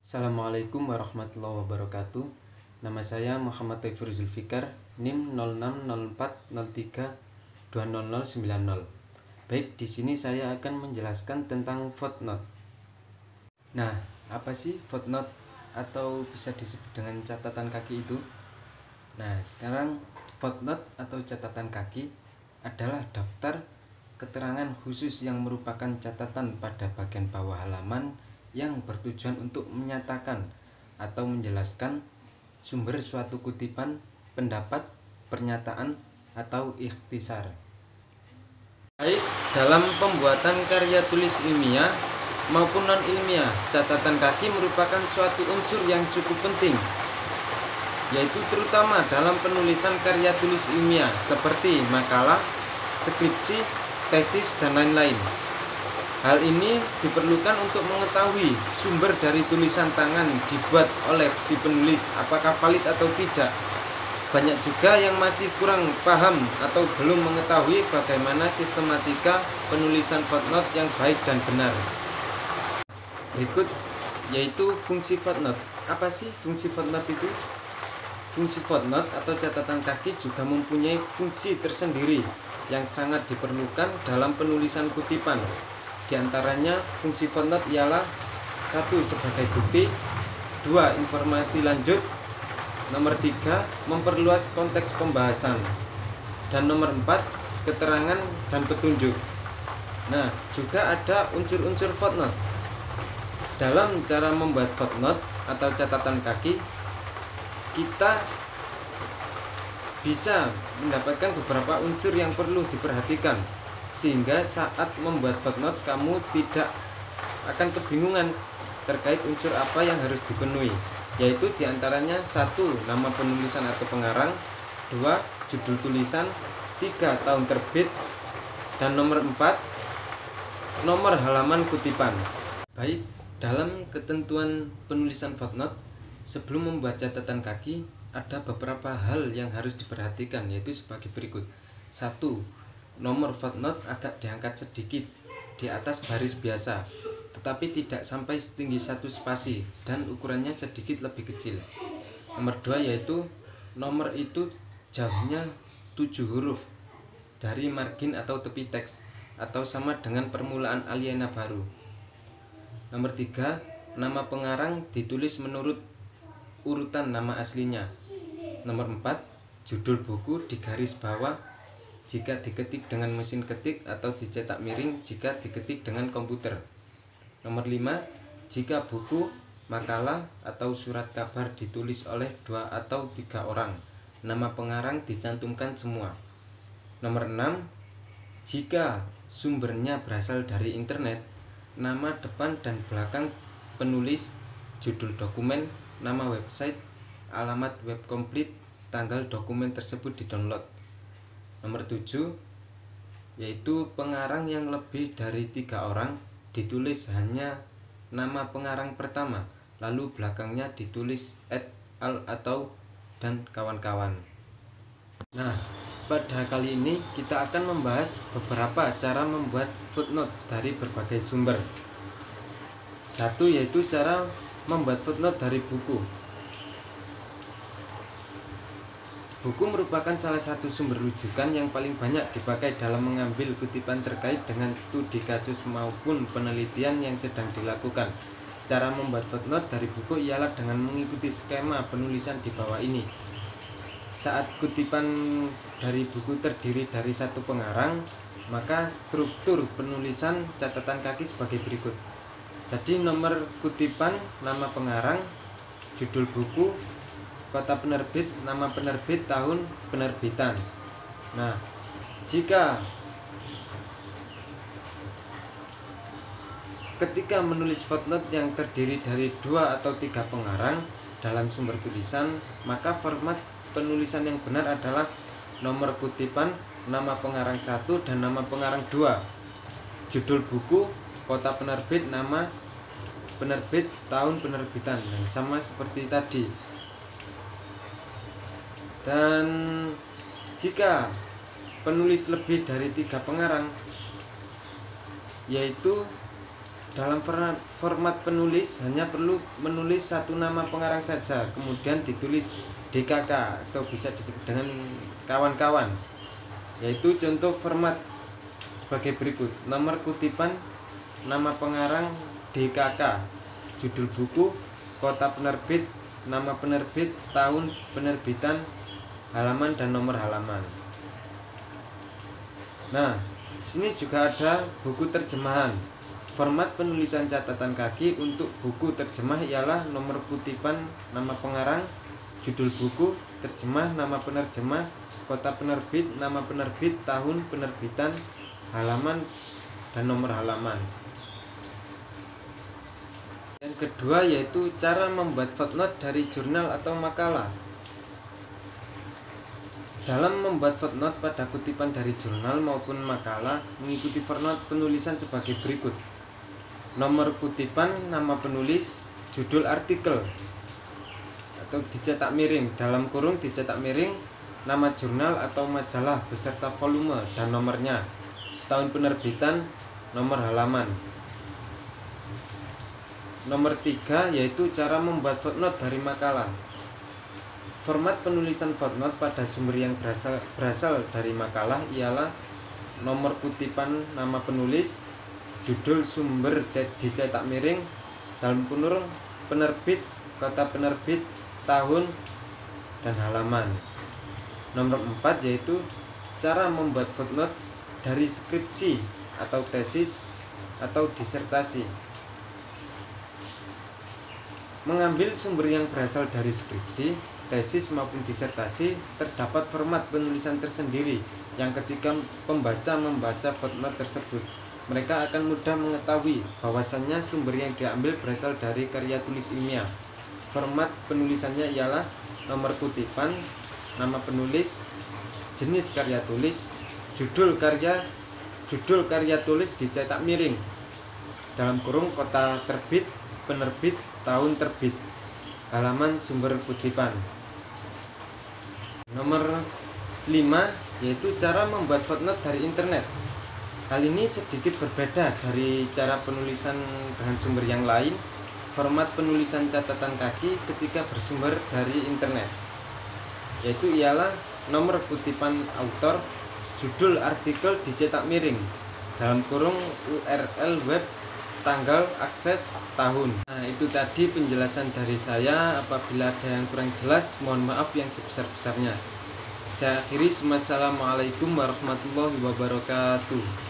Assalamualaikum warahmatullahi wabarakatuh. Nama saya Muhammad Taifur Zulfikar, NIM 060403200090. Baik, di sini saya akan menjelaskan tentang footnote. Nah, apa sih footnote atau bisa disebut dengan catatan kaki itu? Nah, sekarang footnote atau catatan kaki adalah daftar keterangan khusus yang merupakan catatan pada bagian bawah halaman yang bertujuan untuk menyatakan atau menjelaskan sumber suatu kutipan, pendapat, pernyataan, atau ikhtisar. Baik dalam pembuatan karya tulis ilmiah maupun non-ilmiah, catatan kaki merupakan suatu unsur yang cukup penting, yaitu terutama dalam penulisan karya tulis ilmiah seperti makalah, skripsi, tesis, dan lain-lain. Hal ini diperlukan untuk mengetahui sumber dari tulisan tangan dibuat oleh si penulis apakah valid atau tidak. Banyak juga yang masih kurang paham atau belum mengetahui bagaimana sistematika penulisan footnote yang baik dan benar. Berikut yaitu fungsi footnote. Apa sih fungsi footnote itu? Fungsi footnote atau catatan kaki juga mempunyai fungsi tersendiri yang sangat diperlukan dalam penulisan kutipan. Di antaranya fungsi footnote ialah 1. Sebagai bukti, 2. Informasi lanjut, nomor 3. Memperluas konteks pembahasan, dan nomor 4. Keterangan dan petunjuk. Nah, juga ada unsur-unsur footnote. Dalam cara membuat footnote atau catatan kaki, kita bisa mendapatkan beberapa unsur yang perlu diperhatikan, sehingga saat membuat footnote kamu tidak akan kebingungan terkait unsur apa yang harus dipenuhi, yaitu diantaranya 1. Nama penulisan atau pengarang, 2. Judul tulisan, 3. Tahun terbit, dan nomor 4. Nomor halaman kutipan. Baik, dalam ketentuan penulisan footnote, sebelum membuat catatan kaki ada beberapa hal yang harus diperhatikan, yaitu sebagai berikut. 1. Nomor footnote agak diangkat sedikit di atas baris biasa, tetapi tidak sampai setinggi 1 spasi dan ukurannya sedikit lebih kecil. Nomor 2 yaitu nomor itu jauhnya 7 huruf dari margin atau tepi teks atau sama dengan permulaan alinea baru. Nomor 3, nama pengarang ditulis menurut urutan nama aslinya. Nomor 4, judul buku digaris bawah jika diketik dengan mesin ketik atau dicetak miring jika diketik dengan komputer. Nomor 5, jika buku, makalah, atau surat kabar ditulis oleh 2 atau 3 orang, nama pengarang dicantumkan semua. Nomor 6, jika sumbernya berasal dari internet, nama depan dan belakang penulis, judul dokumen, nama website, alamat web komplit, tanggal dokumen tersebut didownload. Nomor 7 yaitu pengarang yang lebih dari 3 orang ditulis hanya nama pengarang pertama, lalu belakangnya ditulis et al atau dan kawan-kawan. Nah, pada kali ini kita akan membahas beberapa cara membuat footnote dari berbagai sumber. 1 yaitu cara membuat footnote dari buku. Buku merupakan salah satu sumber rujukan yang paling banyak dipakai dalam mengambil kutipan terkait dengan studi kasus maupun penelitian yang sedang dilakukan. Cara membuat footnote dari buku ialah dengan mengikuti skema penulisan di bawah ini. Saat kutipan dari buku terdiri dari 1 pengarang, maka struktur penulisan catatan kaki sebagai berikut. Jadi nomor kutipan, nama pengarang, judul buku, kota penerbit, nama penerbit, tahun penerbitan. Nah, jika ketika menulis footnote yang terdiri dari 2 atau 3 pengarang dalam sumber tulisan, maka format penulisan yang benar adalah nomor kutipan, nama pengarang 1 dan nama pengarang 2, judul buku, kota penerbit, nama penerbit, tahun penerbitan, dan sama seperti tadi. Dan jika penulis lebih dari 3 pengarang, yaitu Dalam format penulis hanya perlu menulis satu nama pengarang saja, kemudian ditulis DKK atau bisa disebut dengan kawan-kawan. Yaitu contoh format sebagai berikut: nomor kutipan, nama pengarang DKK, judul buku, kota penerbit, nama penerbit, tahun penerbitan, halaman dan nomor halaman. Nah, di sini juga ada buku terjemahan. Format penulisan catatan kaki untuk buku terjemah ialah nomor kutipan, nama pengarang, judul buku, terjemah, nama penerjemah, kota penerbit, nama penerbit, tahun penerbitan, halaman dan nomor halaman. Yang kedua yaitu cara membuat footnote dari jurnal atau makalah. Dalam membuat footnote pada kutipan dari jurnal maupun makalah, mengikuti format penulisan sebagai berikut: nomor kutipan, nama penulis, judul artikel atau dicetak miring, dalam kurung dicetak miring, nama jurnal atau majalah beserta volume dan nomornya, tahun penerbitan, nomor halaman. Nomor 3 yaitu cara membuat footnote dari makalah. Format penulisan footnote pada sumber yang berasal dari makalah ialah nomor kutipan, nama penulis, judul sumber dicetak miring, dalam kurung penerbit, kota penerbit, tahun dan halaman. Nomor 4 yaitu cara membuat footnote dari skripsi atau tesis atau disertasi. Mengambil sumber yang berasal dari skripsi, tesis maupun disertasi, terdapat format penulisan tersendiri yang ketika pembaca membaca footnote tersebut, mereka akan mudah mengetahui bahwasannya sumber yang diambil berasal dari karya tulis ilmiah. Format penulisannya ialah nomor kutipan, nama penulis, jenis karya tulis, judul karya tulis dicetak miring, dalam kurung kota terbit, penerbit, tahun terbit, halaman sumber kutipan. Nomor 5 yaitu cara membuat footnote dari internet. Hal ini sedikit berbeda dari cara penulisan dengan sumber yang lain. Format penulisan catatan kaki ketika bersumber dari internet yaitu ialah nomor kutipan autor, judul artikel dicetak miring, dalam kurung URL web, tanggal, akses, tahun. Nah, itu tadi penjelasan dari saya. Apabila ada yang kurang jelas, mohon maaf yang sebesar-besarnya. Saya akhiri. Wassalamualaikum warahmatullahi wabarakatuh.